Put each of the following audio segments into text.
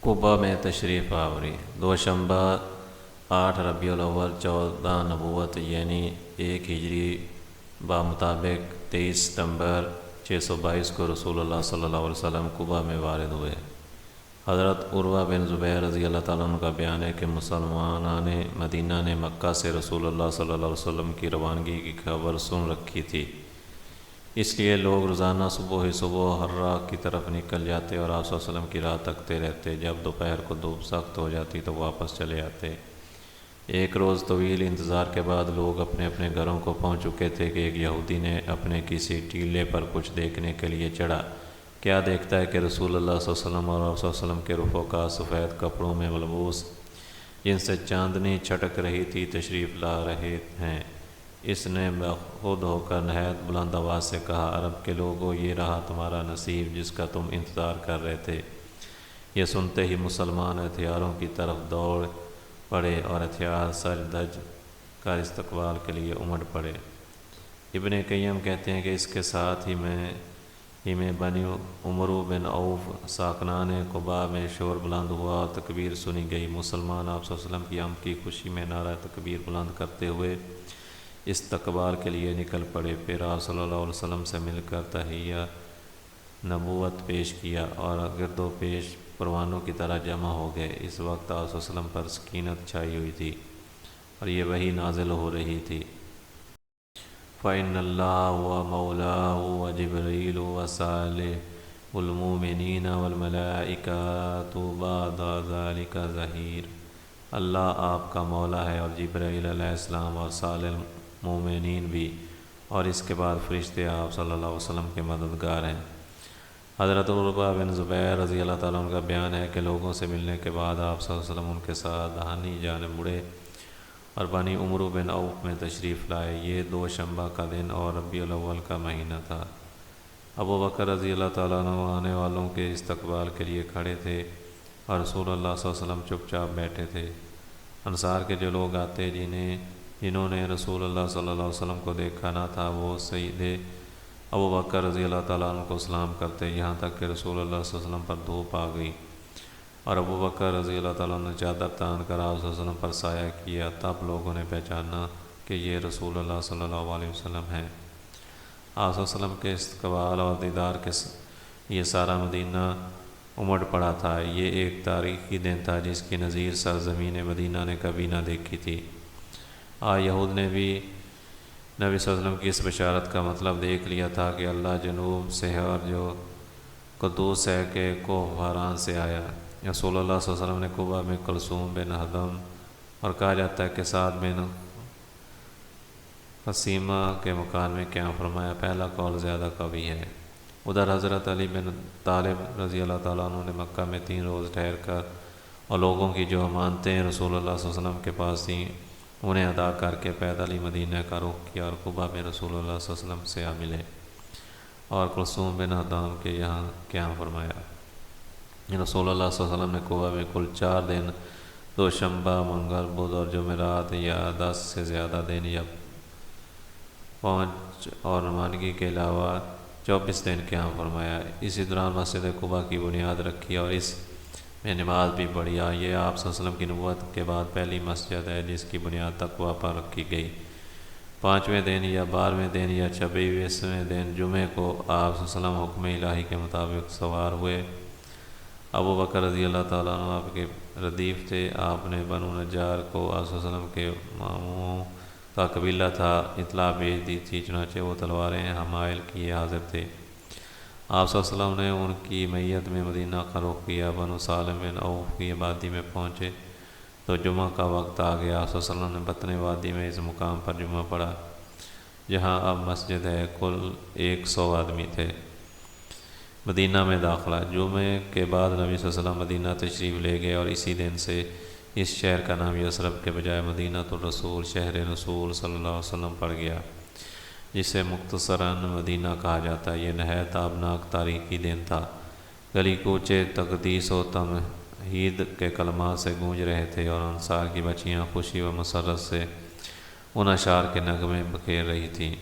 قبا میں تشریف آوری دوشنبہ 8 ربیع الاول 14 نبوت یعنی 1 ہجری بمطابق 23 ستمبر 622 کو رسول اللہ صلی اللہ علیہ وسلم قبا میں وارد ہوئے۔ حضرت عروہ بن زبیر رضی اللہ تعالیٰ عنہ کا بیان ہے کہ مسلمانان مدینہ نے مکہ سے رسول اللہ صلی اللہ علیہ وسلم کی روانگی کی خبر سن رکھی تھی، اس لیے لوگ روزانہ صبح ہی صبح حرہ کی طرف نکل جاتے اور آپ صلی اللہ علیہ وسلم کی راہ تکتے رہتے۔ جب دوپہر کو دھوپ سخت ہو جاتی تو واپس چلے آتے۔ ایک روز طویل انتظار کے بعد لوگ اپنے اپنے گھروں کو پہنچ چکے تھے کہ ایک یہودی نے اپنے کسی ٹیلے پر کچھ دیکھنے کے لیے چڑھا۔ کیا دیکھتا ہے کہ رسول اللہ صلی اللہ علیہ وسلم اور آپ صلی اللہ علیہ وسلم کے رفقا سفید کپڑوں میں ملبوس، جن سے چاندنی چھٹک رہی تھی، تشریف لا رہے ہیں۔ اس نے خود ہو کر نہایت بلند آواز سے کہا، عرب کے لوگوں، یہ رہا تمہارا نصیب جس کا تم انتظار کر رہے تھے۔ یہ سنتے ہی مسلمان ہتھیاروں کی طرف دوڑ پڑے اور ہتھیار سر دھج کر استقبال کے لیے امٹ پڑے۔ ابن قیم کہتے ہیں کہ اس کے ساتھ ہی میں بنی عمرو بن عوف ساکنان قباء میں شور بلند ہوا اور تکبیر سنی گئی۔ مسلمان آپ صلی اللہ علیہ وسلم کی آمد کی خوشی میں نعرہ تکبیر بلند کرتے ہوئے استقبال کے لیے نکل پڑے۔ پھر آپ صلی اللہ علیہ وسلم سے مل کر تحیہ نبوت پیش کیا اور گرد و پیش پروانوں کی طرح جمع ہو گئے۔ اس وقت آپ صلی اللہ علیہ وسلم پر سکینت چھائی ہوئی تھی اور یہ وحی نازل ہو رہی تھی۔ فَإِنَّ اللَّهَ وَمَوْلَاهُ وَجِبْرِيلُ وَصَالِحُ الْمُؤْمِنِينَ وَالْمَلَائِكَةُ بَعْدَ ذَلِكَ ظَهِيرٌ۔ اللہ آپ کا مولا ہے اور جبرائیل علیہ السلام اور صالح مومنین بھی، اور اس کے بعد فرشتے آپ صلی اللہ علیہ وسلم کے مددگار ہیں۔ حضرت عروہ بن زبیر رضی اللہ تعالیٰ عنہ کا بیان ہے کہ لوگوں سے ملنے کے بعد آپ صلی اللہ علیہ وسلم ان کے ساتھ دہانی جانب مڑے اور بنی عمرو بن عوف میں تشریف لائے۔ یہ دوشنبہ کا دن اور ربیع الاول کا مہینہ تھا۔ ابو بکر رضی اللہ تعالیٰ عنہ آنے والوں کے استقبال کے لیے کھڑے تھے اور رسول اللہ صلی اللہ علیہ وسلم چپ چاپ بیٹھے تھے۔ انصار کے جو لوگ آتے جنہوں نے رسول اللہ صلی اللہ علیہ وسلم کو دیکھا نہ تھا، وہ سید ابو بکر رضی اللہ تعالیٰ عنہ کو سلام کرتے، یہاں تک کہ رسول اللہ صلی اللہ علیہ وسلم پر دھوپ آ گئی اور ابو بکر رضی اللہ تعالیٰ عنہ نے چادر تان کر آپ صلی اللہ علیہ وسلم پر سایہ کیا۔ تب لوگوں نے پہچانا کہ یہ رسول اللہ صلی اللہ علیہ وسلم ہیں۔ آپ صلی اللہ علیہ وسلم کے استقبال اور دیدار کے یہ سارا مدینہ امٹ پڑا تھا۔ یہ ایک تاریخی دن تھا جس کی نظیر سرزمین مدینہ نے کبھی نہ دیکھی تھی۔ یہود نے بھی نبی صلی اللہ علیہ وسلم کی اس بشارت کا مطلب دیکھ لیا تھا کہ اللہ جنوب سے ہے اور جو قدوس ہے کہ کوہ فاران سے آیا۔ رسول اللہ صلی اللہ علیہ وسلم نے قبا میں کلثوم بن حدم اور کہا جاتا ہے کہ سعد بن قسیمہ کے مکان میں قیام فرمایا۔ پہلا قول زیادہ قوی ہے۔ ادھر حضرت علی بن طالب رضی اللہ تعالیٰ عنہ نے مکہ میں 3 روز ٹھہر کر اور لوگوں کی جو امانتیں رسول اللہ صلی اللہ علیہ وسلم کے پاس تھیں انہیں ادا کر کے پیدل ہی مدینہ کا رخ کیا اور قبا میں رسول اللہ صلی اللہ علیہ وسلم سے ملے اور کلثوم بن حدام کے یہاں قیام فرمایا۔ رسول اللہ صلی اللہ علیہ وسلم نے قبا میں کل 4 دن دوشنبہ، منگل، بدھ اور جمعرات یا 10 سے زیادہ دن یا 5 اور روانگی کے علاوہ 24 دن قیام فرمایا۔ اسی دوران مسجد قبا کی بنیاد رکھی اور اس میں نماز بھی پڑھی۔ یہ آپ صلی اللہ علیہ وسلم کی نبوت کے بعد پہلی مسجد ہے جس کی بنیاد تقویٰ پر رکھی گئی۔ 5ویں دن یا 12ویں دن یا 26ویں دن جمعے کو آپ صلی اللہ علیہ وسلم حکم الہی کے مطابق سوار ہوئے۔ ابو بکر رضی اللہ تعالیٰ عنہ آپ کے ردیف تھے۔ آپ نے بنو نجار کو آپ صلی اللہ علیہ وسلم کے ماموں کا قبیلہ تھا اطلاع بھیج دی تھی، چنانچہ وہ تلواریں حمائل کیے حاضر تھے۔ آپ صلی اللہ علیہ وسلم نے ان کی میت میں مدینہ کا رخ کیا۔ بنو سالم بن عوف کی آبادی میں پہنچے تو جمعہ کا وقت آ گیا۔ آپ صلی اللہ علیہ وسلم نے بطن وادی میں اس مقام پر جمعہ پڑھا جہاں اب مسجد ہے۔ کل 100 آدمی تھے۔ مدینہ میں داخلہ۔ جمعے کے بعد نبی صلی اللہ علیہ وسلم مدینہ تشریف لے گئے اور اسی دن سے اس شہر کا نام یثرب کے بجائے مدینہ الرسول، شہر رسول صلی اللہ علیہ وسلم پڑ گیا، جسے مختصراً مدینہ کہا جاتا ہے۔ یہ نہایت تابناک تاریخی دن تھا۔ گلی کوچے تقدیس و تمہید کے کلمات سے گونج رہے تھے اور انصار کی بچیاں خوشی و مسرت سے ان اشعار کے نغمے بکھیر رہی تھیں۔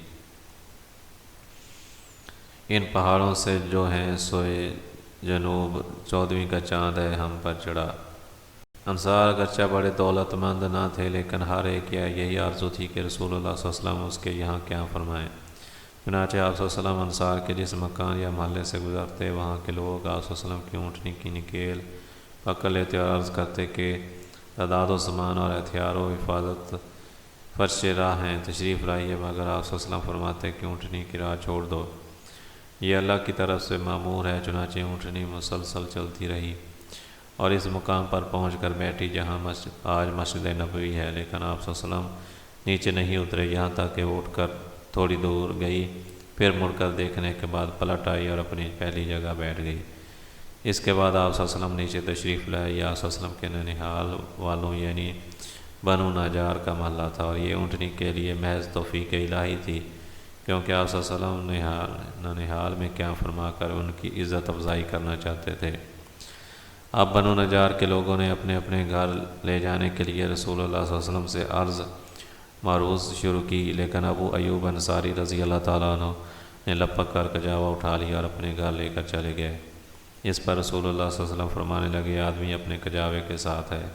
ان پہاڑوں سے جو ہیں سوئے جنوب 14ویں کا چاند ہے ہم پر چڑھا۔ انصار اگرچہ بڑے دولت مند نہ تھے، لیکن ہر ایک کی یہی آرزو تھی کہ رسول اللہ صلی اللہ علیہ وسلم اس کے یہاں کیا فرمائیں۔ چنانچہ آپ صلی اللہ علیہ وسلم انصار کے جس مکان یا محلے سے گزرتے، وہاں کے لوگ آپ صلی اللہ علیہ وسلم کی اونٹنی کی نکیل پکڑ لیتے اور عرض کرتے کہ تعداد و سامان اور ہتھیار و حفاظت فرش راہ ہیں، تشریف لائیے، مگر آپ صلی اللہ علیہ وسلم فرماتے کہ اونٹنی کی راہ چھوڑ دو، یہ اللہ کی طرف سے مأمور ہے۔ چنانچہ اونٹنی مسلسل چلتی رہی اور اس مقام پر پہنچ کر بیٹھی جہاں آج مسجد نبوی ہے، لیکن آپ صلی اللہ علیہ وسلم نیچے نہیں اترے، یہاں تک کہ وہ اٹھ کر تھوڑی دور گئی، پھر مڑ کر دیکھنے کے بعد پلٹ آئی اور اپنی پہلی جگہ بیٹھ گئی۔ اس کے بعد آپ صلی اللہ علیہ وسلم نیچے تشریف لائے۔ یہ آپ صلی اللہ علیہ وسلم کے ننہال والوں یعنی بنو نجار کا محلہ تھا، اور یہ اونٹنی کے لیے محض توفیق الہی تھی، کیونکہ آپ صلی اللہ علیہ وسلم ننہال میں کیا فرما کر ان کی عزت افزائی کرنا چاہتے تھے۔ اب بنو نجار کے لوگوں نے اپنے اپنے گھر لے جانے کے لیے رسول اللہ صلی اللہ علیہ وسلم سے عرض معروض شروع کی، لیکن ابو ایوب انصاری رضی اللہ تعالیٰ عنہ نے لپک کر کجاوا اٹھا لیا اور اپنے گھر لے کر چلے گئے۔ اس پر رسول اللہ صلی اللہ علیہ وسلم فرمانے لگے، آدمی اپنے کجاوے کے ساتھ ہے۔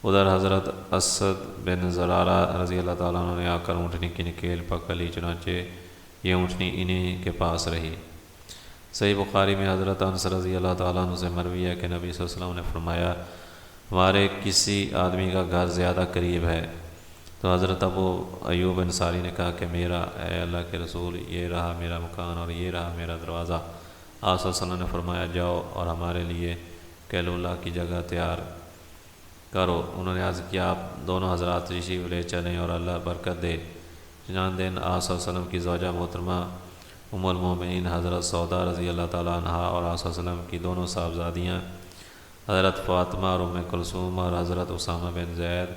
ادھر حضرت اسد بن زرارہ رضی اللہ تعالیٰ عنہ نے آ کر اونٹنی کی نکیل پکڑ لی، چنانچہ یہ اونٹنی انہی کے پاس رہی۔ صحیح بخاری میں حضرت انس رضی اللہ تعالیٰ عنہ سے مروی ہے کہ نبی صلی اللہ علیہ وسلم نے فرمایا، ہمارے کسی آدمی کا گھر زیادہ قریب ہے، تو حضرت ابو ایوب انصاری نے کہا کہ میرا، اے اللہ کے رسول، یہ رہا میرا مکان اور یہ رہا میرا دروازہ۔ آپ صلی اللہ علیہ وسلم نے فرمایا، جاؤ اور ہمارے لیے قیلولہ کی جگہ تیار کرو۔ انہوں نے عرض کیا، آپ دونوں حضرات تشریف لے چلیں اور اللہ برکت دے۔ چند دن آپ صلی اللہ علیہ وسلم کی زوجہ محترمہ ام المومنین حضرت سودا رضی اللہ تعالیٰ عنہا اور آپ صلی اللہ علیہ وسلم کی دونوں صاحبزادیاں حضرت فاطمہ اور ام کلثوم اور حضرت اسامہ بن زید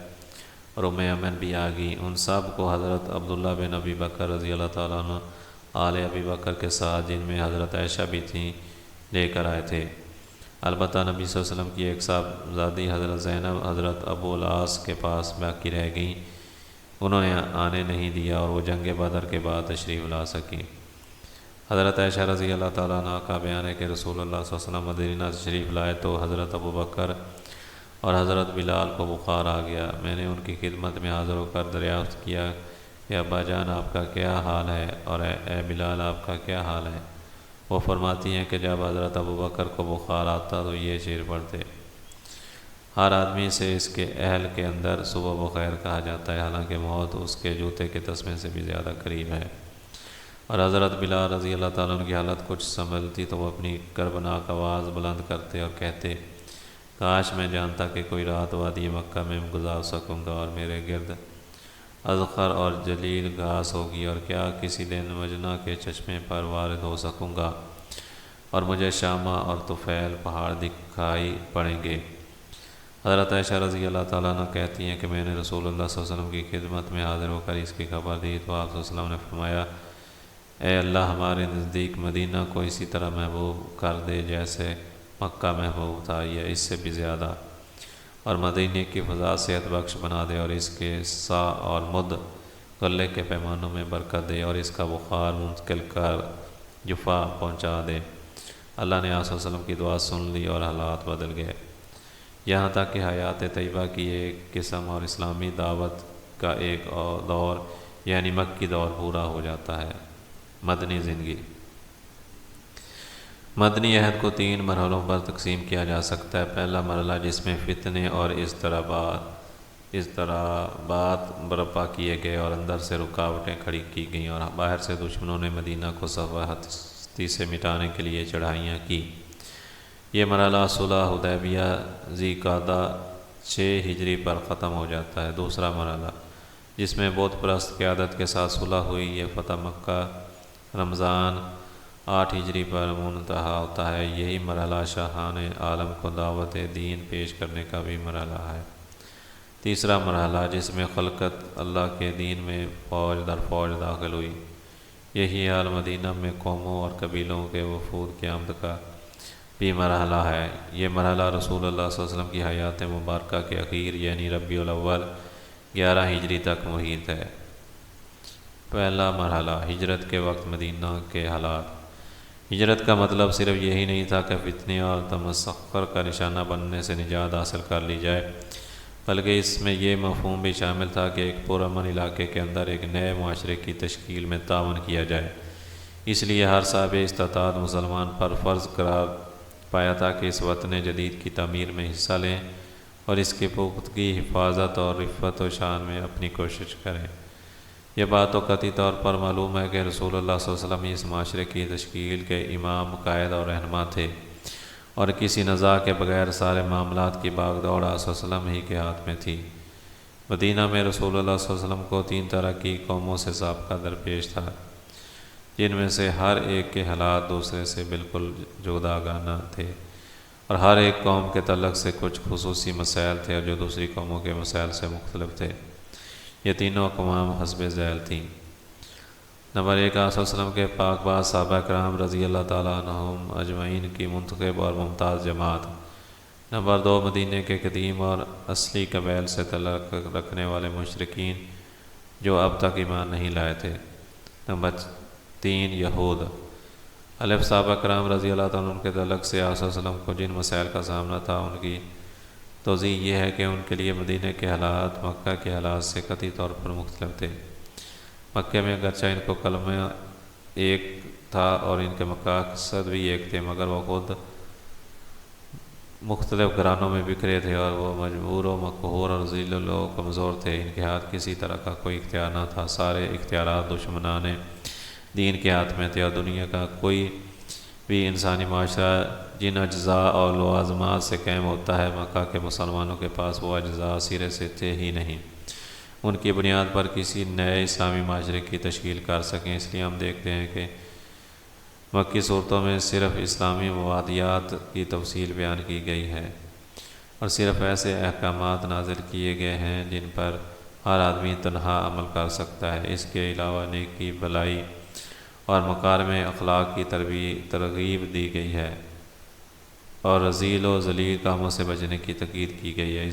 اور ام ایمن بھی آ گئیں۔ ان سب کو حضرت عبداللہ بن ابی بکر رضی اللہ تعالیٰ عنہ آل ابی بکر کے ساتھ، جن میں حضرت عائشہ بھی تھیں، لے کر آئے تھے۔ البتہ نبی صلی اللہ علیہ وسلم کی ایک صاحبزادی حضرت زینب حضرت ابو العاص کے پاس باقی رہ گئیں، انہوں نے آنے نہیں دیا اور وہ جنگ بدر کے بعد تشریف لا سکیں۔ حضرت عائشہ رضی اللہ تعالیٰ عنہ کا بیان ہے کہ رسول اللہ صلی اللہ علیہ وسلم مدینہ تشریف لائے تو حضرت ابو بکر اور حضرت بلال کو بخار آ گیا۔ میں نے ان کی خدمت میں حاضر ہو کر دریافت کیا کہ ابا جان آپ کا کیا حال ہے، اور اے بلال آپ کا کیا حال ہے؟ وہ فرماتی ہیں کہ جب حضرت ابو بکر کو بخار آتا تو یہ شعر پڑھتے، ہر آدمی سے اس کے اہل کے اندر صبح بخیر کہا جاتا ہے، حالانکہ موت اس کے جوتے کے تسمے سے بھی زیادہ قریب ہے۔ اور حضرت بلال رضی اللہ تعالیٰ عنہ کی حالت کچھ سنبھلتی تو وہ اپنی کربناک آواز بلند کرتے اور کہتے، کاش میں جانتا کہ کوئی رات وادی مکہ میں گزار سکوں گا اور میرے گرد اذخر اور جلیل گھاس ہوگی، اور کیا کسی دن مجنہ کے چشمے پر وارد ہو سکوں گا اور مجھے شامہ اور طفیل پہاڑ دکھائی پڑیں گے۔ حضرت عائشہ رضی اللہ تعالیٰ عنہ کہتی ہیں کہ میں نے رسول اللہ صلی اللہ علیہ وسلم کی خدمت میں حاضر ہو کر اس کی خبر دی تو آپ صلی اللہ علیہ وسلم نے فرمایا، اے اللہ ہمارے نزدیک مدینہ کو اسی طرح محبوب کر دے جیسے مکہ محبوب تھا یا اس سے بھی زیادہ، اور مدینہ کی فضا صحت بخش بنا دے، اور اس کے سا اور مد غلے کے پیمانوں میں برکت دے، اور اس کا بخار منتقل کر جفا پہنچا دے۔ اللہ نے آپ صلی اللہ علیہ وسلم کی دعا سن لی اور حالات بدل گئے، یہاں تک کہ حیات طیبہ کی ایک قسم اور اسلامی دعوت کا ایک دور یعنی مکی دور پورا ہو جاتا ہے۔ مدنی زندگی۔ مدنی عہد کو 3 مرحلوں پر تقسیم کیا جا سکتا ہے۔ پہلا مرحلہ جس میں فتنے اور اضطرابات برپا کیے گئے اور اندر سے رکاوٹیں کھڑی کی گئیں اور باہر سے دشمنوں نے مدینہ کو صفحاتی سے مٹانے کے لیے چڑھائیاں کی۔ یہ مرحلہ صلح حدیبیہ ذی قعدہ 6 ہجری پر ختم ہو جاتا ہے۔ دوسرا مرحلہ جس میں بت پرست قیادت کے ساتھ صلح ہوئی، یہ فتح مکہ رمضان 8 ہجری پر منتہا ہوتا ہے۔ یہی مرحلہ شاہان عالم کو دعوت دین پیش کرنے کا بھی مرحلہ ہے۔ تیسرا مرحلہ جس میں خلقت اللہ کے دین میں فوج در فوج داخل ہوئی، یہی حال مدینہ میں قوموں اور قبیلوں کے وفود کی آمد کا بھی مرحلہ ہے۔ یہ مرحلہ رسول اللہ صلی اللہ علیہ وسلم کی حیات مبارکہ کے اخیر یعنی ربیع الاول 11 ہجری تک محیط ہے۔ پہلا مرحلہ ہجرت کے وقت مدینہ کے حالات۔ ہجرت کا مطلب صرف یہی نہیں تھا کہ فتنے اور تمسخر کا نشانہ بننے سے نجات حاصل کر لی جائے، بلکہ اس میں یہ مفہوم بھی شامل تھا کہ ایک پرامن علاقے کے اندر ایک نئے معاشرے کی تشکیل میں تعاون کیا جائے۔ اس لیے ہر صاحب استطاعت مسلمان پر فرض قرار پایا تھا کہ اس وطن جدید کی تعمیر میں حصہ لیں اور اس کے پختگی، حفاظت اور رفعت و شان میں اپنی کوشش کریں۔ یہ بات تو قطعی طور پر معلوم ہے کہ رسول اللہ صلی اللہ علیہ وسلم اس معاشرے کی تشکیل کے امام، قائد اور رہنما تھے، اور کسی نزاع کے بغیر سارے معاملات کی باغ دوڑ آپ صلی اللہ علیہ وسلم ہی کے ہاتھ میں تھی۔ مدینہ میں رسول اللہ صلی اللہ علیہ وسلم کو 3 طرح کی قوموں سے سابقہ درپیش تھا، جن میں سے ہر ایک کے حالات دوسرے سے بالکل جداگانہ تھے، اور ہر ایک قوم کے تعلق سے کچھ خصوصی مسائل تھے جو دوسری قوموں کے مسائل سے مختلف تھے۔ یہ تینوں اقوام حسب ذیل تھیں۔ نمبر 1، آپ صلی اللہ علیہ وسلم کے پاک باز صحابہ کرام رضی اللہ تعالیٰ عنہم اجمعین کی منتخب اور ممتاز جماعت۔ نمبر 2، مدینہ کے قدیم اور اصلی قبائل سے تعلق رکھنے والے مشرکین جو اب تک ایمان نہیں لائے تھے۔ نمبر 3، یہود۔ الف، صحابہ کرام رضی اللہ تعالیٰ عنہ کے تعلق سے آپ صلی اللہ علیہ وسلم کو جن مسائل کا سامنا تھا، ان کی توضیح یہ ہے کہ ان کے لیے مدینہ کے حالات مکہ کے حالات سے قطعی طور پر مختلف تھے۔ مکہ میں اگرچہ ان کو کلمہ ایک تھا اور ان کے مقاصد بھی ایک تھے، مگر وہ خود مختلف گھرانوں میں بکھرے تھے اور وہ مجبور و مقہور اور ذلیل و کمزور تھے۔ ان کے ہاتھ کسی طرح کا کوئی اختیار نہ تھا، سارے اختیارات دشمنان دین کے ہاتھ میں تھے، اور دنیا کا کوئی بھی انسانی معاشرہ جن اجزاء اور لوازمات سے قائم ہوتا ہے، مکہ کے مسلمانوں کے پاس وہ اجزاء سرے سے تھے ہی نہیں، ان کی بنیاد پر کسی نئے اسلامی معاشرے کی تشکیل کر سکیں۔ اس لیے ہم دیکھتے ہیں کہ مکی صورتوں میں صرف اسلامی مبادیات کی تفصیل بیان کی گئی ہے، اور صرف ایسے احکامات نازل کیے گئے ہیں جن پر ہر آدمی تنہا عمل کر سکتا ہے۔ اس کے علاوہ نیکی، بھلائی اور مکارم اخلاق کی ترغیب دی گئی ہے، اور رذیل و ذلیل کاموں سے بچنے کی تاکید کی گئی ہے۔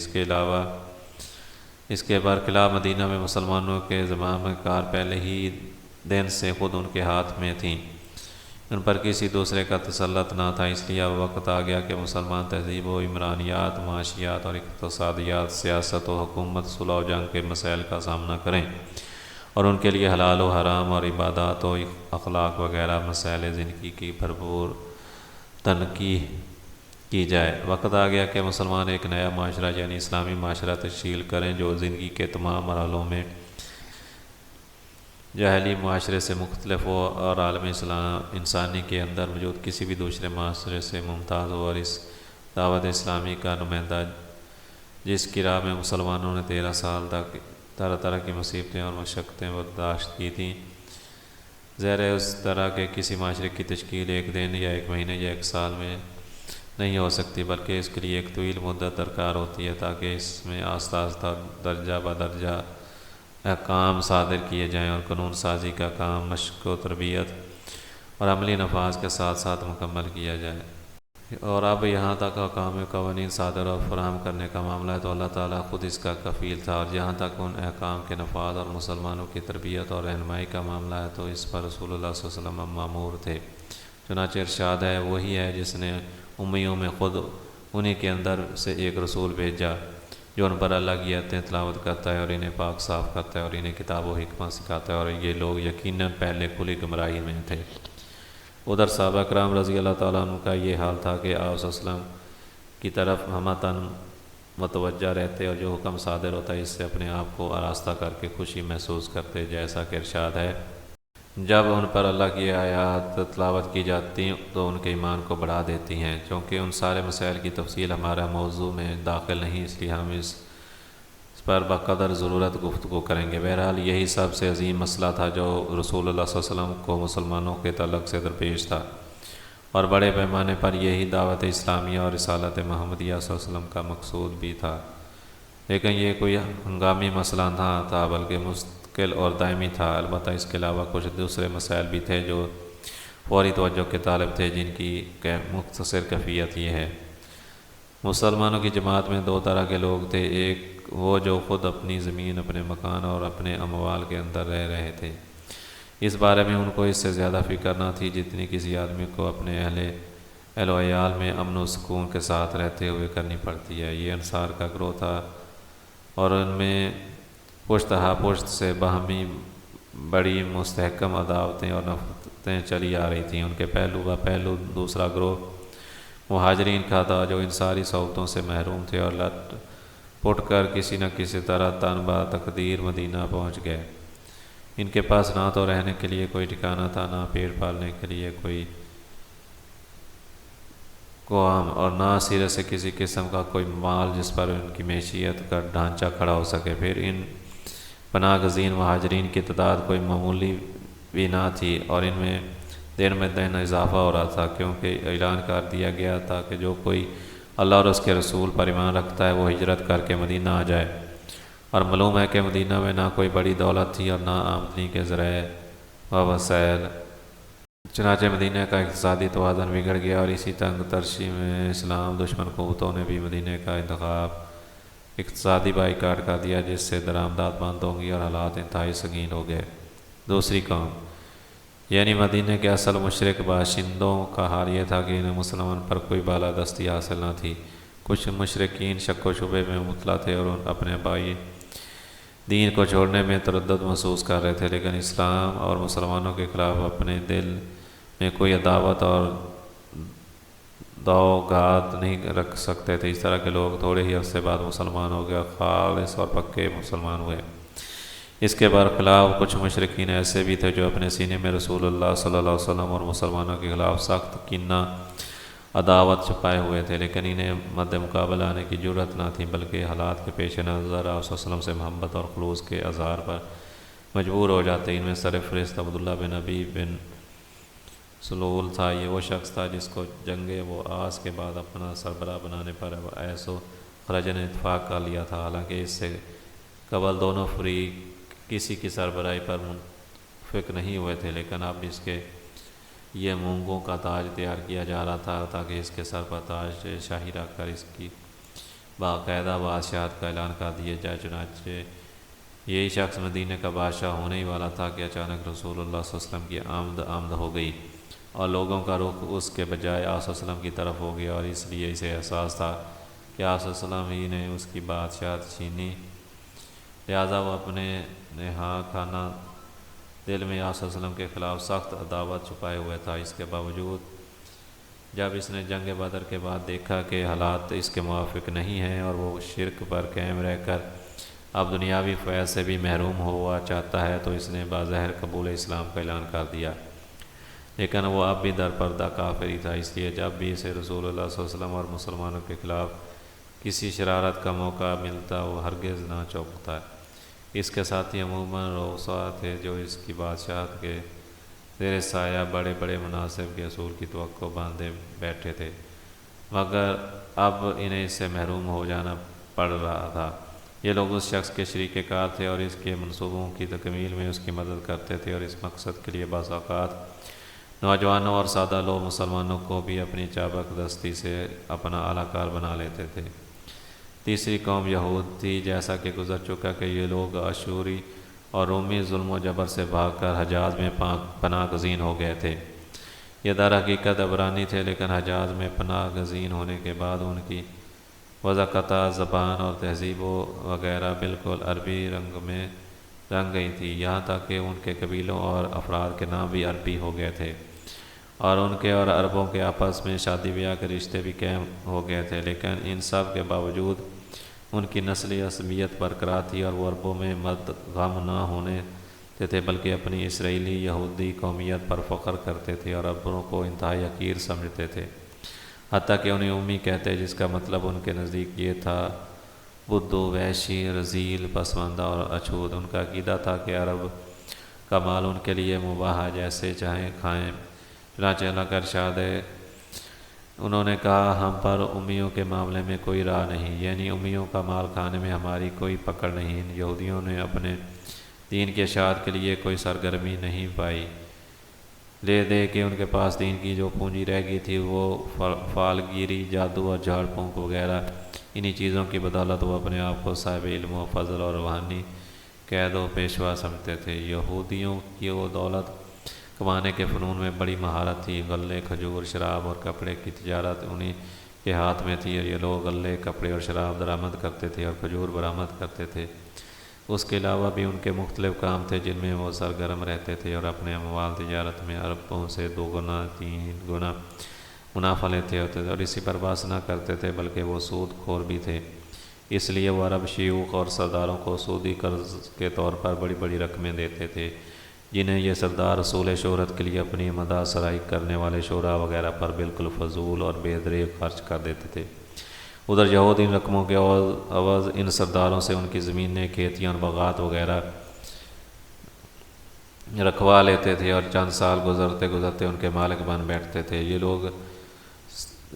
اس کے برخلاف مدینہ میں مسلمانوں کے زمام کار پہلے ہی دن سے خود ان کے ہاتھ میں تھیں، ان پر کسی دوسرے کا تسلط نہ تھا۔ اس لیے اب وقت آ گیا کہ مسلمان تہذیب و عمرانیات، معاشیات اور اقتصادیات، سیاست و حکومت، صلح و جنگ کے مسائل کا سامنا کریں، اور ان کے لیے حلال و حرام اور عبادات و اخلاق وغیرہ مسائل زندگی کی بھرپور تنقیح کی جائے۔ وقت آ گیا کہ مسلمان ایک نیا معاشرہ یعنی اسلامی معاشرہ تشکیل کریں جو زندگی کے تمام مرحلوں میں جاہلی معاشرے سے مختلف ہو اور عالم انسانی کے اندر موجود کسی بھی دوسرے معاشرے سے ممتاز ہو، اور اس دعوت اسلامی کا نمائندہ جس کی راہ میں مسلمانوں نے 13 سال تک طرح طرح کی مصیبتیں اور مشقتیں برداشت کی تھیں، ظاہر ہے اس طرح کے کسی معاشرے کی تشکیل ایک دن یا ایک مہینے یا ایک سال میں نہیں ہو سکتی، بلکہ اس کے لیے ایک طویل مدت درکار ہوتی ہے تاکہ اس میں آہستہ آہستہ درجہ بدرجہ احکام صادر کیے جائیں اور قانون سازی کا کام مشق و تربیت اور عملی نفاذ کے ساتھ ساتھ مکمل کیا جائے۔ اور اب یہاں تک احکام قوانین صادر اور فراہم کرنے کا معاملہ ہے تو اللہ تعالیٰ خود اس کا کفیل تھا، اور جہاں تک ان احکام کے نفاذ اور مسلمانوں کی تربیت اور رہنمائی کا معاملہ ہے تو اس پر رسول اللہ صلی اللہ علیہ وسلم مامور تھے۔ چنانچہ ارشاد ہے، وہی ہے جس نے امیوں میں خود انہی کے اندر سے ایک رسول بھیجا جو ان پر اللہ کی آیتیں تلاوت کرتا ہے اور انہیں پاک صاف کرتا ہے اور انہیں کتاب و حکمت سکھاتا ہے، اور یہ لوگ یقیناً پہلے کھلی گمراہی میں تھے۔ ادھر صحابہ کرام رضی اللہ تعالیٰ عنہ کا یہ حال تھا کہ آپ صلی اللہ علیہ وسلم کی طرف ہمتاً متوجہ رہتے اور جو حکم صادر ہوتا ہے اس سے اپنے آپ کو آراستہ کر کے خوشی محسوس کرتے، جیسا کہ ارشاد ہے، جب ان پر اللہ کی آیات تلاوت کی جاتی تو ان کے ایمان کو بڑھا دیتی ہیں۔ چونکہ ان سارے مسائل کی تفصیل ہمارا موضوع میں داخل نہیں، اس لیے ہم اس پر بقدر ضرورت گفتگو کریں گے۔ بہرحال یہی سب سے عظیم مسئلہ تھا جو رسول اللہ صلی اللہ علیہ وسلم کو مسلمانوں کے تعلق سے درپیش تھا، اور بڑے پیمانے پر یہی دعوت اسلامیہ اور رسالت محمدیہ صلی اللہ علیہ وسلم کا مقصود بھی تھا۔ لیکن یہ کوئی ہنگامی مسئلہ نہ تھا بلکہ مستقل اور دائمی تھا۔ البتہ اس کے علاوہ کچھ دوسرے مسائل بھی تھے جو فوری توجہ کے طالب تھے، جن کی مختصر کیفیت یہ ہے۔ مسلمانوں کی جماعت میں 2 طرح کے لوگ تھے، ایک وہ جو خود اپنی زمین، اپنے مکان اور اپنے اموال کے اندر رہ رہے تھے، اس بارے میں ان کو اس سے زیادہ فکر نہ تھی جتنی کسی آدمی کو اپنے اہل و عیال میں امن و سکون کے ساتھ رہتے ہوئے کرنی پڑتی ہے۔ یہ انصار کا گروہ تھا اور ان میں پشت ہا پشت سے باہمی بڑی مستحکم عداوتیں اور نفرتیں چلی آ رہی تھیں۔ ان کے پہلو بہ پہلو دوسرا گروہ مہاجرین کا تھا جو انصاری صحبتوں سے محروم تھے اور لٹ پٹ کر کسی نہ کسی طرح تن بہ تقدیر مدینہ پہنچ گئے۔ ان کے پاس نہ تو رہنے کے لیے کوئی ٹھکانہ تھا، نہ پیٹ پالنے کے لیے کوئی قوام، اور نہ سرے سے کسی قسم کا کوئی مال جس پر ان کی معیشت کا ڈھانچہ کھڑا ہو سکے۔ پھر ان پناہ گزین مہاجرین کی تعداد کوئی معمولی بھی نہ تھی اور ان میں دن اضافہ ہو رہا تھا، کیونکہ اعلان کر دیا گیا تھا کہ جو کوئی اللہ اور اس کے رسول پر ایمان رکھتا ہے وہ ہجرت کر کے مدینہ آ جائے۔ اور معلوم ہے کہ مدینہ میں نہ کوئی بڑی دولت تھی اور نہ آمدنی کے ذرائع و وسائل۔ چنانچہ مدینہ کا اقتصادی توازن بگڑ گیا اور اسی تنگ ترشی میں اسلام دشمن قوتوں نے بھی مدینہ کا اقتصادی بائیکاٹ کر دیا، جس سے درآمدات بند ہو گئی اور حالات انتہائی سنگین ہو گئے۔ دوسری قوم یعنی مدینہ کے اصل مشرک باشندوں کا حال یہ تھا کہ انہیں مسلمان پر کوئی بالادستی حاصل نہ تھی۔ کچھ مشرکین شک و شبے میں مبتلا تھے اور اپنے بائی دین کو چھوڑنے میں تردد محسوس کر رہے تھے، لیکن اسلام اور مسلمانوں کے خلاف اپنے دل میں کوئی عداوت اور دوگات نہیں رکھ سکتے تھے۔ اس طرح کے لوگ تھوڑے ہی عرصے بعد مسلمان ہو گئے، خالص اور پکے مسلمان ہوئے۔ اس کے برخلاف کچھ مشرکین ایسے بھی تھے جو اپنے سینے میں رسول اللہ صلی اللہ علیہ وسلم اور مسلمانوں کے خلاف سخت کینہ عداوت چھپائے ہوئے تھے، لیکن انہیں مد مقابلہ آنے کی جرأت نہ تھی، بلکہ حالات کے پیش نظر آپ صلی اللہ علیہ وسلم سے محبت اور خلوص کے اظہار پر مجبور ہو جاتے۔ ان میں سرفہرست عبداللہ بن ابی بن سلول تھا۔ یہ وہ شخص تھا جس کو جنگ وعاص کے بعد اپنا سربراہ بنانے پر اویس و خرج نے اتفاق کر لیا تھا، حالانکہ اس سے قبل دونوں فریق کسی کی سربراہی پر منتفق نہیں ہوئے تھے، لیکن اب اس کے یہ مونگوں کا تاج تیار کیا جا رہا تھا تاکہ اس کے سر پر تاج شاہی رکھ کر اس کی باقاعدہ بادشاہت کا اعلان کر دیا جائے۔ چنانچہ یہی شخص مدینہ کا بادشاہ ہونے ہی والا تھا کہ اچانک رسول اللہ صلی اللہ علیہ وسلم کی آمد ہو گئی اور لوگوں کا رخ اس کے بجائے آپ صلی اللہ علیہ وسلم کی طرف ہو گیا، اور اس لیے اسے احساس تھا کہ آپ صلی اللہ علیہ وسلم ہی نے اس کی بادشاہت چھینی، لہٰذا وہ اپنے نہا خانہ دل میں آپ صلی اللہ علیہ وسلم کے خلاف سخت عداوت چھپائے ہوئے تھا۔ اس کے باوجود جب اس نے جنگ بدر کے بعد دیکھا کہ حالات اس کے موافق نہیں ہیں اور وہ شرک پر قائم رہ کر اب دنیاوی فیض سے بھی محروم ہوا چاہتا ہے، تو اس نے بظاہر قبول اسلام کا اعلان کر دیا، لیکن وہ اب بھی در پردہ کافر ہی تھا۔ اس لیے جب بھی اسے رسول اللہ صلی اللہ علیہ وسلم اور مسلمانوں کے خلاف کسی شرارت کا موقع ملتا وہ ہرگز نہ چوکتا۔ اس کے ساتھی عموماً رؤساء تھے جو اس کی بادشاہت کے زیر سایہ بڑے بڑے مناصب کے حصول کی توقع باندھے بیٹھے تھے، مگر اب انہیں اس سے محروم ہو جانا پڑ رہا تھا۔ یہ لوگ اس شخص کے شریک کار تھے اور اس کے منصوبوں کی تکمیل میں اس کی مدد کرتے تھے، اور اس مقصد کے لیے بعض اوقات نوجوانوں اور سادہ لوگ مسلمانوں کو بھی اپنی چابک دستی سے اپنا اعلیٰ کار بنا لیتے تھے۔ تیسری قوم یہود تھی۔ جیسا کہ گزر چکا کہ یہ لوگ اشوری اور رومی ظلم و جبر سے بھاگ کر حجاز میں پناہ گزین ہو گئے تھے۔ یہ در حقیقت عبرانی تھے، لیکن حجاز میں پناہ گزین ہونے کے بعد ان کی وضاقتہ زبان اور تہذیب وغیرہ بالکل عربی رنگ میں رنگ گئی تھی، یہاں تک کہ ان کے قبیلوں اور افراد کے نام بھی عربی ہو گئے تھے، اور ان کے اور عربوں کے آپس میں شادی بیاہ کے رشتے بھی قائم ہو گئے تھے۔ لیکن ان سب کے باوجود ان کی نسلی عصبیت برقرار تھی، اور وہ عربوں میں مدغم نہ ہونے تھے بلکہ اپنی اسرائیلی یہودی قومیت پر فخر کرتے تھے اور عربوں کو انتہائی حقیر سمجھتے تھے، حتیٰ کہ انہیں امی کہتے، جس کا مطلب ان کے نزدیک یہ تھا بدو، وحشی، رذیل، پسماندہ اور اچھوت۔ ان کا عقیدہ تھا کہ عرب کا مال ان کے لیے مباح ہے، جیسے چاہیں کھائیں۔ چنانچہ اللہ کا ارشاد ہے، انہوں نے کہا ہم پر امیوں کے معاملے میں کوئی راہ نہیں، یعنی امیوں کا مال کھانے میں ہماری کوئی پکڑ نہیں۔ ان یہودیوں نے اپنے دین کی اشاعت کے لیے کوئی سرگرمی نہیں پائی، لے دے کہ ان کے پاس دین کی جو پونجی رہ گئی تھی وہ فالگیری، جادو اور جھاڑ پھونک وغیرہ، انہی چیزوں کی بدولت وہ اپنے آپ کو صاحب علم و فضل اور روحانی قید و پیشوا سمجھتے تھے۔ یہودیوں کی وہ دولت کمانے کے فنون میں بڑی مہارت تھی۔ غلے، کھجور، شراب اور کپڑے کی تجارت انہی کے ہاتھ میں تھی، اور یہ لوگ غلے، کپڑے اور شراب درآمد کرتے تھے اور کھجور برآمد کرتے تھے۔ اس کے علاوہ بھی ان کے مختلف کام تھے جن میں وہ سرگرم رہتے تھے اور اپنے اموال تجارت میں اربوں سے 2 گنا 3 گنا منافع لیتے ہوتے تھے، اور اسی پر بس نہ کرتے تھے بلکہ وہ سود خور بھی تھے۔ اس لیے وہ عرب شیوخ اور سرداروں کو سودی قرض کے طور پر بڑی بڑی رقمیں دیتے تھے، جنہیں یہ سردار اصول شہرت کے لیے اپنی مداح سرائی کرنے والے شعراء وغیرہ پر بالکل فضول اور بے دریغ خرچ کر دیتے تھے۔ ادھر یہود ان رقموں کے عوض ان سرداروں سے ان کی زمینیں، کھیتیاں اور باغات وغیرہ رکھوا لیتے تھے، اور چند سال گزرتے گزرتے ان کے مالک بن بیٹھتے تھے۔ یہ لوگ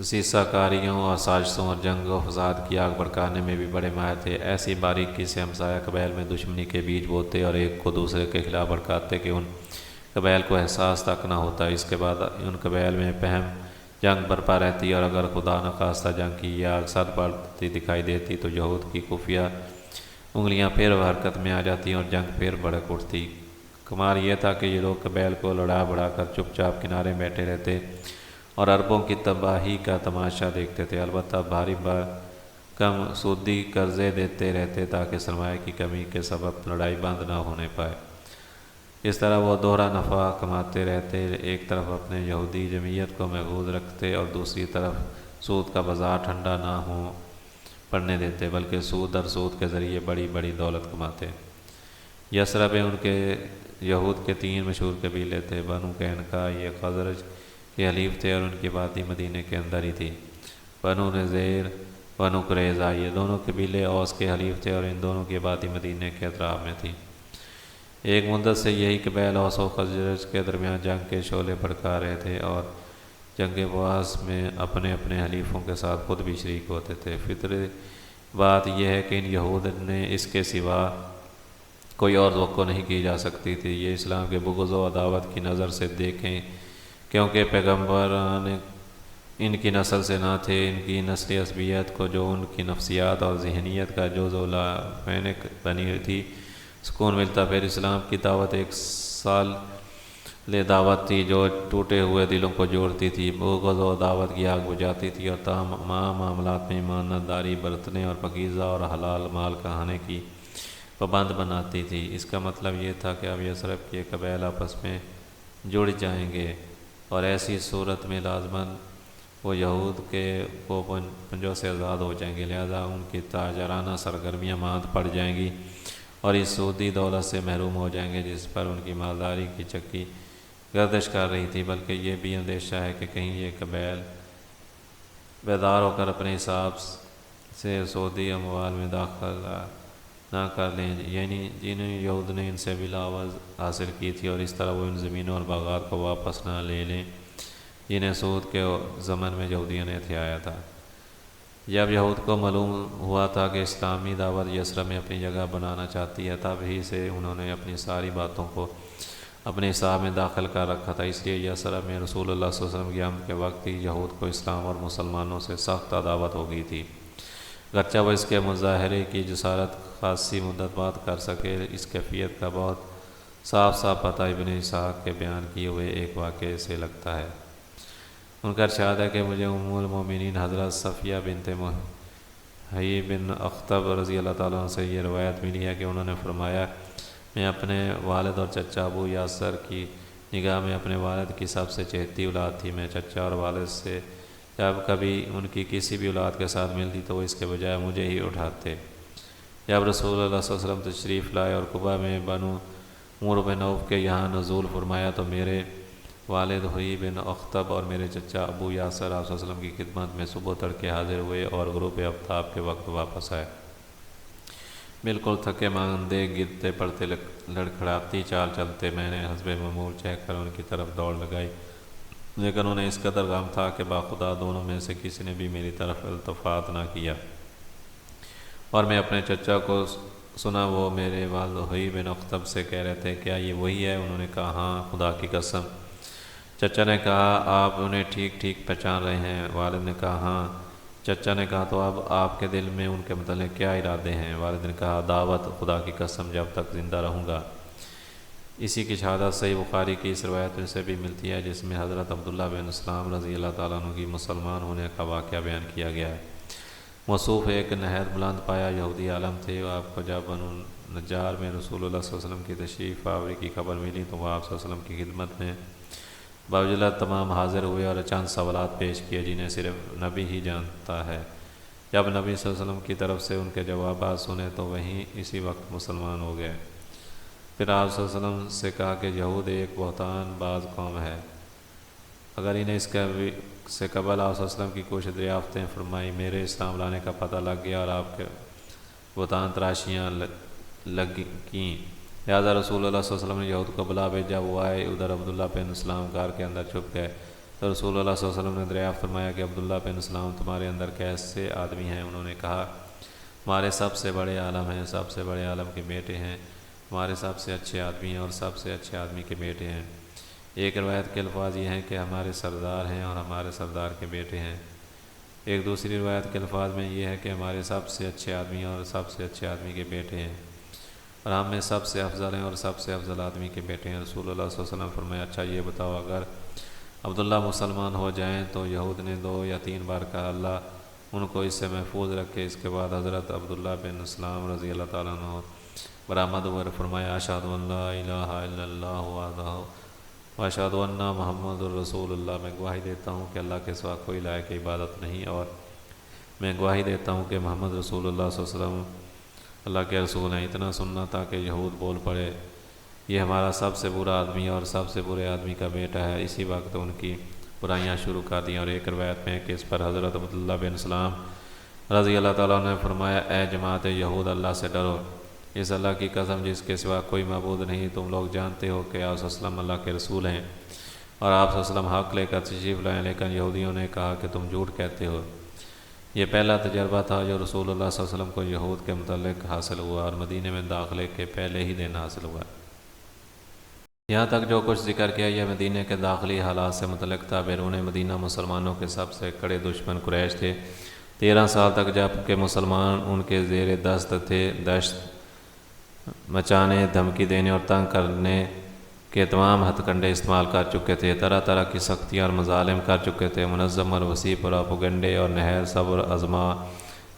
سیسہ کاریوں اور سازشوں اور جنگ و فساد کی آگ بھڑکانے میں بھی بڑے ماہر تھے۔ ایسی باریکی سے ہمسایہ قبائل میں دشمنی کے بیج بوتے اور ایک کو دوسرے کے خلاف بھڑکاتے کہ ان قبائل کو احساس تک نہ ہوتا۔ اس کے بعد ان قبائل میں پہم جنگ برپا رہتی، اور اگر خدا نخواستہ جنگ کی یا اکثر پڑتی دکھائی دیتی تو یہود کی خفیہ انگلیاں پھر حرکت میں آ جاتی اور جنگ پھر بھڑک اٹھتی۔ کمال یہ تھا کہ یہ لوگ قبائل کو لڑا بڑھا کر چپ چاپ کنارے بیٹھے رہتے اور عربوں کی تباہی کا تماشا دیکھتے تھے، البتہ بھاری کم سودی قرضے دیتے رہتے تاکہ سرمایہ کی کمی کے سبب لڑائی بند نہ ہونے پائے۔ اس طرح وہ دوہرا نفع کماتے رہتے، ایک طرف اپنے یہودی جمعیت کو محفوظ رکھتے اور دوسری طرف سود کا بازار ٹھنڈا نہ ہو پڑنے دیتے، بلکہ سود در سود کے ذریعے بڑی بڑی دولت کماتے۔ یثرب میں ان کے یہود کے 3 مشہور قبیلے تھے۔ بنو قینقاع یہ خزرج کے حلیف تھے اور ان کی وادی مدینے کے اندر ہی تھی۔ بنو نذیر، بنو قریظہ یہ دونوں قبیلے اوس کے حلیف تھے اور ان دونوں کی وادی مدینے کے اطراف میں تھی۔ ایک مدت سے یہی قبائل اوس و خزرج کے درمیان جنگ کے شعلے بھڑکا رہے تھے اور جنگ بواس میں اپنے اپنے حلیفوں کے ساتھ خود بھی شریک ہوتے تھے۔ فطری بات یہ ہے کہ ان یہود نے اس کے سوا کوئی اور توقع نہیں کی جا سکتی تھی۔ یہ اسلام کے بغض و عداوت کی نظر سے دیکھیں، کیونکہ پیغمبران ان کی نسل سے نہ تھے۔ ان کی نسلی عصبیت کو جو ان کی نفسیات اور ذہنیت کا جزء لامعنق بنی تھی سکون ملتا۔ پھر اسلام کی دعوت ایک سال دعوت تھی جو ٹوٹے ہوئے دلوں کو جوڑتی تھی، بغض و عداوت کی آگ بجھاتی تھی اور تمام معاملات میں ایمانت داری برتنے اور پاکیزہ اور حلال مال کھانے کی پابند بناتی تھی۔ اس کا مطلب یہ تھا کہ اب یثرب کے قبائل آپس میں جڑ جائیں گے اور ایسی صورت میں لازماً وہ یہود کے پنجوں سے آزاد ہو جائیں گے، لہذا ان کی تاجرانہ سرگرمیاں ماند پڑ جائیں گی اور اس سودی دولت سے محروم ہو جائیں گے جس پر ان کی مالداری کی چکی گردش کر رہی تھی۔ بلکہ یہ بھی اندیشہ ہے کہ کہیں یہ قبائل بیدار ہو کر اپنے حساب سے سودی اموال میں داخلہ نہ کر لیں، یعنی جنہیں یہود نے ان سے بلاوز حاصل کی تھی، اور اس طرح وہ ان زمینوں اور باغات کو واپس نہ لے لیں جنہیں سود کے زمن میں یہودیوں نے تھیایا تھا۔ جب یہود کو معلوم ہوا تھا کہ اسلامی دعوت یثرب میں اپنی جگہ بنانا چاہتی ہے، تب ہی سے انہوں نے اپنی ساری باتوں کو اپنے حساب میں داخل کر رکھا تھا۔ اس لیے یثرب میں رسول اللہ صلی اللہ علیہ وسلم کی آمد کے وقت ہی یہود کو اسلام اور مسلمانوں سے سخت عداوت ہو گئی تھی، گرچہ وہ اس کے مظاہرے کی جسارت خاصی مدت بعد کر سکے۔ اس کیفیت کا بہت صاف پتہ ابن اسحاق کے بیان کیے ہوئے ایک واقعے سے لگتا ہے۔ ان کا ارشاد ہے کہ مجھے ام المومنین حضرت صفیہ بنت حیی بن اخطب رضی اللہ تعالیٰ عنہ سے یہ روایت ملی ہے کہ انہوں نے فرمایا، میں اپنے والد اور چچا ابو یاسر کی نگاہ میں اپنے والد کی سب سے چہتی اولاد تھی۔ میں چچا اور والد سے جب کبھی ان کی کسی بھی اولاد کے ساتھ ملتی تو وہ اس کے بجائے مجھے ہی اٹھاتے۔ جب رسول اللہ صلی اللہ علیہ وسلم تشریف لائے اور قبا میں بنو عمرو بن عوف کے یہاں نزول فرمایا تو میرے والد حیی بن اخطب اور میرے چچا ابو یاسر آپ صلی اللہ علیہ وسلم کی خدمت میں صبح تڑکے حاضر ہوئے اور غروب آفتاب کے وقت واپس آئے۔ بالکل تھکے ماندے گرتے پڑتے لڑکھڑاتی چال چلتے، میں نے حسب معمول چہہ کر ان کی طرف دوڑ لگائی، لیکن انہیں اس قدر غم تھا کہ باخدا دونوں میں سے کسی نے بھی میری طرف التفات نہ کیا، اور میں اپنے چچا کو سنا وہ میرے والد حیی بن اخطب سے کہہ رہے تھے، کیا یہ وہی ہے؟ انہوں نے کہا ہاں خدا کی قسم۔ چچا نے کہا آپ انہیں ٹھیک ٹھیک پہچان رہے ہیں؟ والد نے کہا ہاں۔ چچا نے کہا تو اب آپ کے دل میں ان کے متعلق کیا ارادے ہیں؟ والد نے کہا دعوت، خدا کی قسم جب تک زندہ رہوں گا۔ اسی کی شہادت صحیح بخاری کی اس روایت سے بھی ملتی ہے جس میں حضرت عبداللہ بن اسلام رضی اللہ تعالیٰ عنہ کی مسلمان ہونے کا واقعہ بیان کیا گیا ہے۔ موصوف ایک نہایت بلند پایا یہودی عالم تھے۔ آپ کو جب بنو نجار میں رسول اللہ صلی اللہ علیہ وسلم کی تشریف آوری کی خبر ملی تو وہ آپ صلی اللہ علیہ وسلم کی خدمت میں باوجود تمام حاضر ہوئے اور چند سوالات پیش کیے جنہیں صرف نبی ہی جانتا ہے۔ جب نبی صلی اللہ علیہ وسلم کی طرف سے ان کے جوابات سنے تو وہیں اسی وقت مسلمان ہو گئے۔ پھر آپ صلی اللہ علیہ وسلم سے کہا کہ یہود ایک بہتان باز قوم ہے، اگر انہیں اس سے قبل آپ صلی اللہ علیہ وسلم کی کچھ دریافتیں فرمائی، میرے اسلام لانے کا پتہ لگ گیا اور آپ کے بہتان تراشیاں لگیں، لہٰذا رسول اللہ صلی اللہ علیہ وسلم نے یہود کو بلا بھیجا۔ وہ آئے، ادھر عبداللہ بن اسلام غار کے اندر چھپ گئے تو رسول اللہ صلی اللہ علیہ وسلم نے دریافت فرمایا کہ عبداللہ بن اسلام تمہارے اندر کیسے آدمی ہیں؟ انہوں نے کہا ہمارے سب سے بڑے عالم ہیں، سب سے بڑے عالم کے بیٹے ہیں، ہمارے سب سے اچھے آدمی ہیں اور سب سے اچھے آدمی کے بیٹے ہیں۔ ایک روایت کے الفاظ یہ ہیں کہ ہمارے سردار ہیں اور ہمارے سردار کے بیٹے ہیں۔ ایک دوسری روایت کے الفاظ میں یہ ہے کہ ہمارے سب سے اچھے آدمی اور سب سے اچھے آدمی کے بیٹے ہیں، اور ہم میں سب سے افضل ہیں اور سب سے افضل آدمی کے بیٹے ہیں۔ رسول اللہ صلی اللہ علیہ وسلم فرمایا اچھا یہ بتاؤ اگر عبداللہ مسلمان ہو جائیں تو یہود نے 2 یا 3 بار کہا اللہ ان کو اس سے محفوظ رکھے۔ اس کے بعد حضرت عبداللہ بن اسلام رضی اللہ تعالیٰ عنہ برآمد ہوئے، فرمایا اشہد ان لا الہ الا اللہ وحدہ واشہد ان محمد الرسول اللہ، میں گواہی دیتا ہوں کہ اللہ کے سوا کوئی لائق عبادت نہیں، اور میں گواہی دیتا ہوں کہ محمد رسول اللہ صلی اللہ علیہ وسلم اللہ کے رسول ہیں۔ اتنا سننا تھا کہ یہود بول پڑے یہ ہمارا سب سے برا آدمی اور سب سے برے آدمی کا بیٹا ہے۔ اسی وقت ان کی برائیاں شروع کر دیں، اور ایک روایت میں کہ اس پر حضرت عبداللہ بن اسلام رضی اللہ تعالیٰ عنہ نے فرمایا اے جماعت یہود اللہ سے ڈرو، اس اللہ کی قسم جس کے سوا کوئی معبود نہیں، تم لوگ جانتے ہو کہ آپ صلی اللہ علیہ وسلم اللہ کے رسول ہیں اور آپ صلی اللہ علیہ وسلم حق لے کر تشریف لائیں، لیکن یہودیوں نے کہا کہ تم جھوٹ کہتے ہو۔ یہ پہلا تجربہ تھا جو رسول اللہ صلی اللہ علیہ وسلم کو یہود کے متعلق حاصل ہوا اور مدینہ میں داخلے کے پہلے ہی دن حاصل ہوا۔ یہاں تک جو کچھ ذکر کیا یہ مدینہ کے داخلی حالات سے متعلق تھا۔ بیرون مدینہ مسلمانوں کے سب سے کڑے دشمن قریش تھے۔ 13 سال تک جب کہ مسلمان ان کے زیر دست تھے، دشت مچانے، دھمکی دینے اور تنگ کرنے کے تمام ہتھ کنڈے استعمال کر چکے تھے، طرح طرح کی سختیاں اور مظالم کر چکے تھے، منظم اور وسیع پروپیگنڈے اور نہایت صبر آزما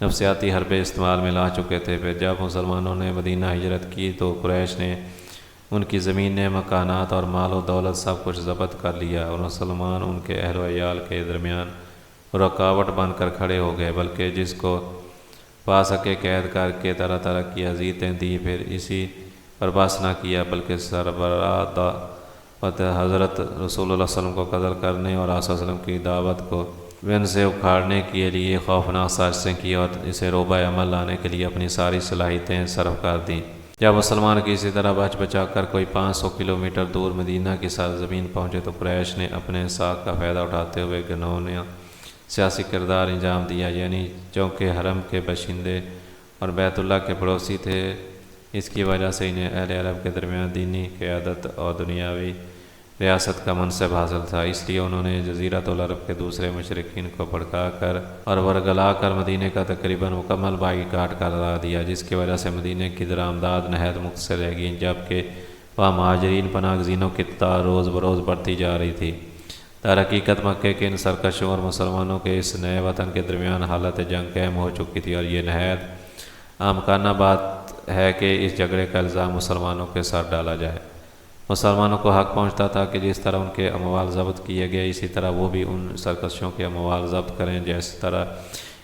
نفسیاتی حربے استعمال میں لا چکے تھے۔ پھر جب مسلمانوں نے مدینہ ہجرت کی تو قریش نے ان کی زمینیں، مکانات اور مال و دولت سب کچھ ضبط کر لیا، اور مسلمان ان کے اہل و عیال کے درمیان رکاوٹ بن کر کھڑے ہو گئے، بلکہ جس کو پا سکے قید کر کے طرح طرح کی اذیتیں دی۔ پھر اسی پر بس نہ کیا بلکہ سربراہ دعوت حضرت رسول اللہ صلی اللہ علیہ وسلم کو قتل کرنے اور آپ صلی اللہ علیہ وسلم کی دعوت کو بن سے اکھاڑنے کے لیے خوفناک سازشیں کی اور اسے روبہ عمل لانے کے لیے اپنی ساری صلاحیتیں صرف کر دیں۔ جب مسلمان کسی طرح بچ بچا کر کوئی 500 کلومیٹر دور مدینہ کی سرزمین پہنچے تو قریش نے اپنے ساتھ کا فائدہ اٹھاتے ہوئے گھناؤنا سیاسی کردار انجام دیا، یعنی چونکہ حرم کے باشندے اور بیت اللہ کے پڑوسی تھے، اس کی وجہ سے انہیں اہل عرب کے درمیان دینی قیادت اور دنیاوی ریاست کا منصب حاصل تھا۔ اس لیے انہوں نے جزیرۃ العرب کے دوسرے مشرکین کو بھڑکا کر اور ورگلا کر مدینہ کا تقریباً مکمل باغی کاٹ کرا دیا، جس کی وجہ سے مدینہ کی درآمدات نہایت مختصر رہ گئی، جبکہ وہاں مہاجرین پناہ گزینوں کی تعداد روز بروز بڑھتی جا رہی تھی۔ در حقیقت مکے کے ان سرکشوں اور مسلمانوں کے اس نئے وطن کے درمیان حالت جنگ قائم ہو چکی تھی، اور یہ نہایت امکانہ بات ہے کہ اس جھگڑے کا الزام مسلمانوں کے سر ڈالا جائے۔ مسلمانوں کو حق پہنچتا تھا کہ جس طرح ان کے اموال ضبط کیے گئے اسی طرح وہ بھی ان سرکشوں کے اموال ضبط کریں، جس طرح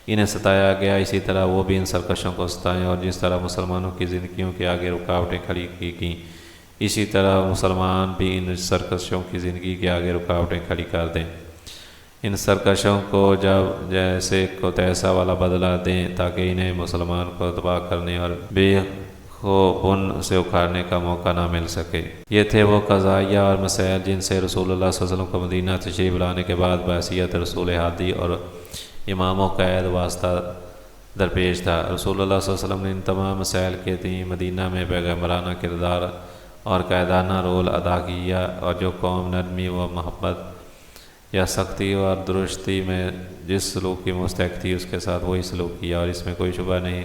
انہیں ستایا گیا اسی طرح وہ بھی ان سرکشوں کو ستائیں، اور جس طرح مسلمانوں کی زندگیوں کے آگے رکاوٹیں کھڑی کی گئیں اسی طرح مسلمان بھی ان سرکشوں کی زندگی کے آگے رکاوٹیں کھڑی کر دیں۔ ان سرکشوں کو جب جیسے کو تیسا والا بدلہ دیں تاکہ انہیں مسلمان کو تباہ کرنے اور بے بن سے اکھاڑنے کا موقع نہ مل سکے۔ یہ تھے وہ قضایہ اور مسائل جن سے رسول اللہ صلی اللہ علیہ وسلم کو مدینہ تشریف لانے کے بعد بحیثیت رسول ہادی اور امام و قائد واسطہ درپیش تھا۔ رسول اللہ صلی اللہ علیہ وسلم نے ان تمام مسائل کے تئیں مدینہ میں پیغمبرانہ کردار اور قائدانہ رول ادا کیا، اور جو قوم نرمی و محبت یا سختی اور درستی میں جس سلوک کی مستحق تھی اس کے ساتھ وہی سلوک کیا، اور اس میں کوئی شبہ نہیں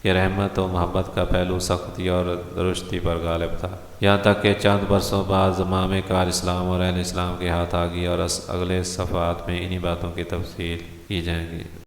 کہ رحمت و محبت کا پہلو سختی اور درستی پر غالب تھا، یہاں تک کہ چند برسوں بعد زمام کار اسلام اور اہل اسلام کے ہاتھ آ گئی، اور اگلے صفحات میں انہی باتوں کی تفصیل کی جائیں گی۔